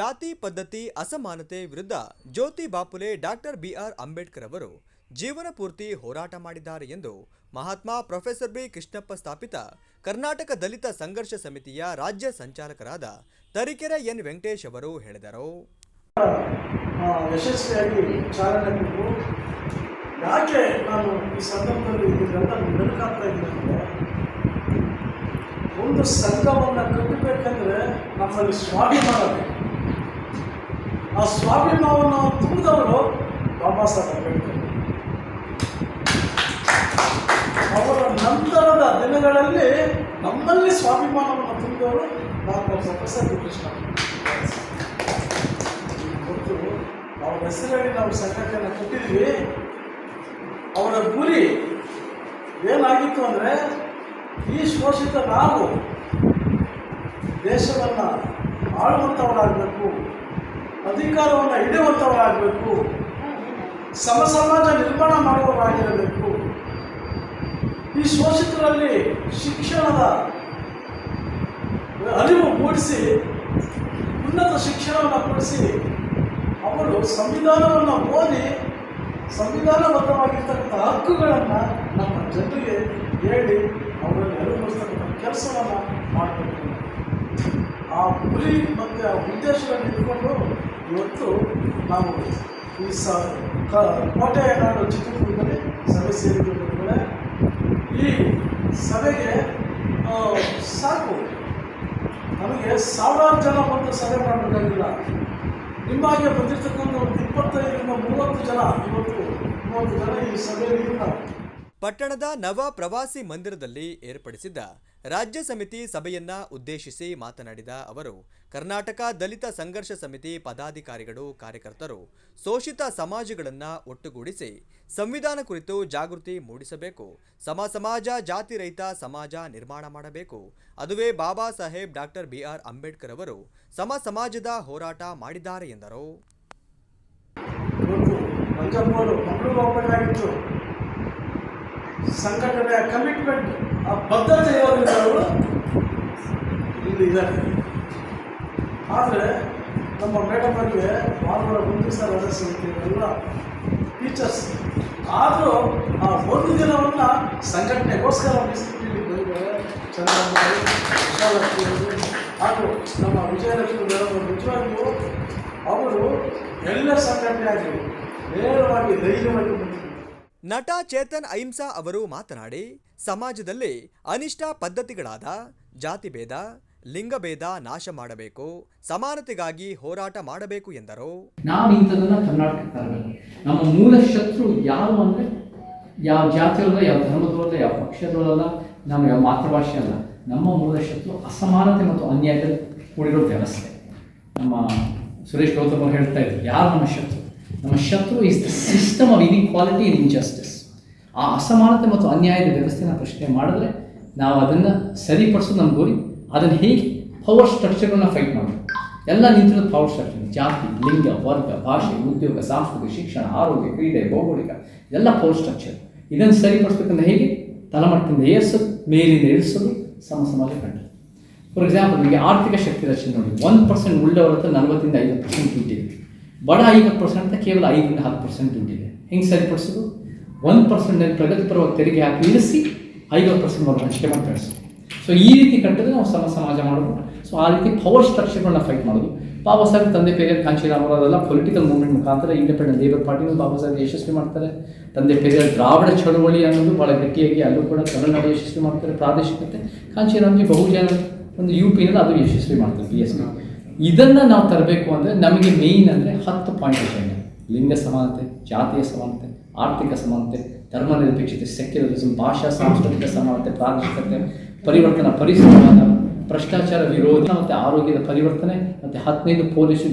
ಜಾತಿ ಪದ್ಧತಿ ಅಸಮಾನತೆ ವಿರುದ್ಧ ಜ್ಯೋತಿ ಬಾಪುಲೆ ಡಾಕ್ಟರ್ ಬಿಆರ್ ಅಂಬೇಡ್ಕರ್ ಅವರು ಜೀವನ ಪೂರ್ತಿ ಹೋರಾಟ ಮಾಡಿದ್ದಾರೆ ಎಂದು ಮಹಾತ್ಮ ಪ್ರೊಫೆಸರ್ ಬಿ ಕೃಷ್ಣಪ್ಪ ಸ್ಥಾಪಿತ ಕರ್ನಾಟಕ ದಲಿತ ಸಂಘರ್ಷ ಸಮಿತಿಯ ರಾಜ್ಯ ಸಂಚಾಲಕರಾದ ತರೀಕೆರೆ ಎನ್ ವೆಂಕಟೇಶ್ ಅವರು ಹೇಳಿದರು. ಯಶಸ್ವಿಯಾಗಿ ಚಾಲನೆ ಕೊಟ್ಟು ಯಾಕೆ ನಾನು ಈ ಸಂದರ್ಭದಲ್ಲಿ ಇದೆಲ್ಲ ಬೆಳಕಾಗ್ತಾ ಇದ್ದೀನಿ ಅಂದರೆ, ಒಂದು ಸಂಘವನ್ನು ಕಟ್ಟಬೇಕಂದ್ರೆ ನಮ್ಮಲ್ಲಿ ಸ್ವಾಭಿಮಾನ ಬೇಕು. ಆ ಸ್ವಾಭಿಮಾನವನ್ನು ತುಂಬಿದವರು ಬಾಬಾ ಸಾಹೇಬ್ ಅಂಬೇಡ್ಕರ್. ಅವರ ನಂತರದ ದಿನಗಳಲ್ಲಿ ನಮ್ಮಲ್ಲಿ ಸ್ವಾಭಿಮಾನವನ್ನು ತುಂಬಿದವರು ಡಾಕ್ಟರ್ ಪ್ರೊಫೆಸರ್ ಬಿ ಕೃಷ್ಣಪ್ಪ. ಮತ್ತು ಅವರ ಹೆಸರಲ್ಲಿ ನಾವು ಸಂಘಟನೆಯನ್ನು ಕಟ್ಟಿದ್ವಿ. ಅವರ ಗುರಿ ಏನಾಗಿತ್ತು ಅಂದರೆ, ಈ ಶೋಷಿತ ನಾವು ದೇಶವನ್ನು ಆಳುವಂಥವರಾಗಬೇಕು, ಅಧಿಕಾರವನ್ನು ಹಿಡಿಯುವಂಥವರಾಗಬೇಕು, ಸಮಾಜ ನಿರ್ಮಾಣ ಮಾಡುವವರಾಗಿರಬೇಕು. ಈ ಶೋಷಿತರಲ್ಲಿ ಶಿಕ್ಷಣದ ಅರಿವು ಮೂಡಿಸಿ ಉನ್ನತ ಶಿಕ್ಷಣವನ್ನು ಕೊಡಿಸಿ ಅವರು ಸಂವಿಧಾನವನ್ನು ಓದಿ ಸಂವಿಧಾನಬದ್ಧವಾಗಿರ್ತಕ್ಕಂಥ ಹಕ್ಕುಗಳನ್ನು ನಮ್ಮ ಜನರಿಗೆ ಹೇಳಿ ಅವರಲ್ಲಿ ಅರಿವು ಮೂಡಿಸ್ತಕ್ಕಂಥ ಕೆಲಸವನ್ನು ಮಾಡಬೇಕು. ಆ ಗುರಿ ಮತ್ತು ಆ ಉದ್ದೇಶಗಳನ್ನು ಇಟ್ಕೊಂಡು ಇವತ್ತು ನಾವು ಈ ಕೋಟೆಯ ನಾಡು ಚಿತ್ರದುರ್ಗದಲ್ಲಿ ಸಭೆ ಸೇರಿಕೊಂಡಿದ್ದೇವೆ. ಈ ಸಭೆಗೆ ಸಾಕು, ನಮಗೆ ಸಾವಿರಾರು ಜನ ಬಂದು ಸಭೆ ಮಾಡಬೇಕಾಗಿಲ್ಲ. ನಿಮ್ಮಾಗೆ ಬಂದಿರತಕ್ಕಂಥ ಒಂದು 25ರಿಂದ 30 ಜನ, ಇವತ್ತು 30 ಜನ ಈ ಸಭೆಯಲ್ಲಿ ನಾವು ಪಟ್ಟಣದ ನವ ಪ್ರವಾಸಿ ಮಂದಿರದಲ್ಲಿ ಏರ್ಪಡಿಸಿದ್ದ ರಾಜ್ಯ ಸಮಿತಿ ಸಭೆಯನ್ನ ಉದ್ದೇಶಿಸಿ ಮಾತನಾಡಿದ ಅವರು, ಕರ್ನಾಟಕ ದಲಿತ ಸಂಘರ್ಷ ಸಮಿತಿ ಪದಾಧಿಕಾರಿಗಳು, ಕಾರ್ಯಕರ್ತರು ಶೋಷಿತ ಸಮಾಜಗಳನ್ನ ಒಟ್ಟುಗೂಡಿಸಿ ಸಂವಿಧಾನ ಕುರಿತು ಜಾಗೃತಿ ಮೂಡಿಸಬೇಕು. ಸಮಾಜ ಜಾತಿ ರಹಿತ ಸಮಾಜ ನಿರ್ಮಾಣ ಮಾಡಬೇಕು. ಅದುವೇ ಬಾಬಾ ಸಾಹೇಬ್ ಡಾಕ್ಟರ್ ಬಿಆರ್ ಅಂಬೇಡ್ಕರ್ ಅವರು ಸಮಾಜದ ಹೋರಾಟ ಮಾಡಿದ್ದಾರೆ ಎಂದರು. ಸಂಘಟನೆಯ ಕಮಿಟ್ಮೆಂಟ್, ಆ ಬದ್ಧತೆ ಇರೋದ್ರಿಂದ ಅವರು ಇಲ್ಲಿ ಇದ್ದಾರೆ. ಆದರೆ ನಮ್ಮ ಮೇಡಮ್ ಅವರಿಗೆ ಭಾನುವಾರ ಒಂದು ದಿವಸ ರಜೆ ಸಿಗುತ್ತೆ, ಎಲ್ಲ ಟೀಚರ್ಸ್. ಆದರೂ ಆ ಒಂದು ದಿನವನ್ನು ಸಂಘಟನೆಗೋಸ್ಕರ ಮೀಸಲಿಟ್ಟು ಬಂದಿದ್ದಾರೆ. ಚಂದ್ರಬಾಬು, ವಿಶಾಲಕ್ಷ್ಮಿ ಹಾಗೂ ನಮ್ಮ ವಿಜಯಲಕ್ಷ್ಮಿ ಮೇಡಮ್ ನಿಜವಾಗಿಯೂ ಅವರು ಎಲ್ಲ ಸಂಘಟನೆಯಾಗಿ ನೇರವಾಗಿ ಧೈರ್ಯವಾಗಿ ಬಂದಿದ್ದಾರೆ. ನಟ ಚೇತನ್ ಅಹಿಂಸಾ ಅವರು ಮಾತನಾಡಿ, ಸಮಾಜದಲ್ಲಿ ಅನಿಷ್ಟ ಪದ್ಧತಿಗಳಾದ ಜಾತಿಭೇದ, ಲಿಂಗಭೇದ ನಾಶ ಮಾಡಬೇಕು, ಸಮಾನತೆಗಾಗಿ ಹೋರಾಟ ಮಾಡಬೇಕು ಎಂದರು. ನಾವು ಇಂಥದನ್ನ ಕರ್ನಾಟಕಕ್ಕೆ ತರಬೇಕು. ನಮ್ಮ ಮೂಲ ಶತ್ರು ಯಾರು ಅಂದರೆ, ಯಾವ ಜಾತಿಯವರಲ್ಲ, ಯಾವ ಧರ್ಮದವರಲ್ಲ, ಯಾವ ಪಕ್ಷದವರಲ್ಲ, ನಮ್ಮ ಯಾವ ಮಾತೃಭಾಷೆ ಅಲ್ಲ. ನಮ್ಮ ಮೂಲ ಶತ್ರು ಅಸಮಾನತೆ ಮತ್ತು ಅನ್ಯಾಯದಲ್ಲಿ ಕೂಡಿರೋ ವ್ಯವಸ್ಥೆ. ನಮ್ಮ ಸುರೇಶ್ ಗೌತಮ್ ಅವರು ಹೇಳ್ತಾ ಇದ್ರು, ಯಾರು ನಮ್ಮ ಶತ್ರು? ನಮ್ಮ ಶತ್ರು is the system of inequality and injustice. ಆ ಅಸಮಾನತೆ ಮತ್ತು ಅನ್ಯಾಯದ ವ್ಯವಸ್ಥೆನ ಪ್ರಶ್ನೆ ಮಾಡಿದ್ರೆ ನಾವು ಅದನ್ನು ಸರಿಪಡಿಸೋದು ನಮ್ಮ ಗುರಿ. ಅದನ್ನು ಹೇಗೆ ಪವರ್ ಸ್ಟ್ರಕ್ಚರ್ಗಳನ್ನ ಫೈಟ್ ಮಾಡಬೇಕು. ಎಲ್ಲ ನಿಂತಿರೋದು ಪವರ್ ಸ್ಟ್ರಕ್ಚರ್. ಜಾತಿ, ಲಿಂಗ, ವರ್ಗ, ಭಾಷೆ, ಉದ್ಯೋಗ, ಸಾಂಸ್ಕೃತಿಕ, ಶಿಕ್ಷಣ, ಆರೋಗ್ಯ, ಕ್ರೀಡೆ, ಭೌಗೋಳಿಕ, ಎಲ್ಲ ಪವರ್ ಸ್ಟ್ರಕ್ಚರ್. ಇದನ್ನು ಸರಿಪಡಿಸ್ಬೇಕಂದ್ರೆ ಹೇಗೆ? ತಳಮಟ್ಟದಿಂದ ಏರಿಸೋದು, ಮೇಲಿಂದ ಇಳಿಸೋದು, ಸಮಾಜ ಕಂಡು. ಫಾರ್ ಎಕ್ಸಾಂಪಲ್, ನಿಮಗೆ ಆರ್ಥಿಕ ಶಕ್ತಿ ರಚನೆ ನೋಡಿ. 1% ಉಳ್ಳವರ ಹತ್ರ 40ರಿಂದ 50% ದುಡ್ಡಿದೆ. ಬಡ 50% ಕೇವಲ 5ರಿಂದ 10% ದುಡ್ಡಿದೆ. ಹೆಂಗೆ ಸರಿಪಡಿಸೋದು? 1% ಪ್ರಗತಿಪರವಾಗಿ ತೆರಿಗೆ ಹಾಕಿ ಇಳಿಸಿ 50% ಅವರು ಹಂಚಿಕೆ ಮಾಡಿ ಕಳಿಸೋದು. ಸೊ ಈ ರೀತಿ ಕಟ್ಟಿದ್ರೆ ನಾವು ಸಮಾಜ ಮಾಡೋದು. ಸೊ ಆ ರೀತಿ ಪವರ್ ಸ್ಟ್ರಕ್ಚರ್ಗಳನ್ನ ಫೈಟ್ ಮಾಡೋದು. ಬಾಬಾ ಸಾಹೇಬ್ ತಂದೆ ಪೆರಿಯಾರ್ ಕಾಂಚೀರಾಮ್ ಅವರೆಲ್ಲ ಪೊಲಿಟಿಕಲ್ ಮೂವ್ಮೆಂಟ್ ಮುಖಾಂತರ ಇಂಡಿಪೆಂಡೆಂಟ್ ಲೇಬರ್ ಪಾರ್ಟಿನೂ ಬಾಬಾ ಸಾಹೇಬ್ ಯಶಸ್ವಿ ಮಾಡ್ತಾರೆ. ತಂದೆ ಪೆರಿಯಾರ್ ದ್ರಾವಿಡ ಚಳವಳಿ ಅನ್ನೋದು ಭಾಳ ಗಟ್ಟಿಯಾಗಿ ಅಲ್ಲೂ ಕೂಡ ತಮಿಳುನಾಡು ಯಶಸ್ವಿ ಮಾಡ್ತಾರೆ. ಪ್ರಾದೇಶಿಕತೆ ಕಾಂಚೀರಾಮ್ಜಿ ಬಹುಜನ ಒಂದು UPನಲ್ಲಿ ಅದು ಯಶಸ್ವಿ ಮಾಡ್ತಾರೆ, BSP. ಇದನ್ನು ನಾವು ತರಬೇಕು ಅಂದರೆ ನಮಗೆ ಮೇಯ್ನ್ ಅಂದರೆ 10 ಪಾಯಿಂಟ್ ಅಜೆಂಡಾ. ಲಿಂಗ ಸಮಾನತೆ, ಜಾತಿಯ ಸಮಾನತೆ, ಆರ್ಥಿಕ ಸಮಾನತೆ, ಧರ್ಮನಿರಪೇಕ್ಷತೆ, ಸೆಕ್ಯುಲರಿಸಮ್, ಭಾಷಾ ಸಾಂಸ್ಕೃತಿಕ ಸಮಾನತೆ, ಪ್ರಾದೇಶಿಕತೆ, ಪರಿವರ್ತನಾ ಪರಿಸರವಾದ, ಭ್ರಷ್ಟಾಚಾರ ವಿರೋಧಿ ಮತ್ತು ಆರೋಗ್ಯದ ಪರಿವರ್ತನೆ, ಮತ್ತು 15 ಪೊಲೀಸು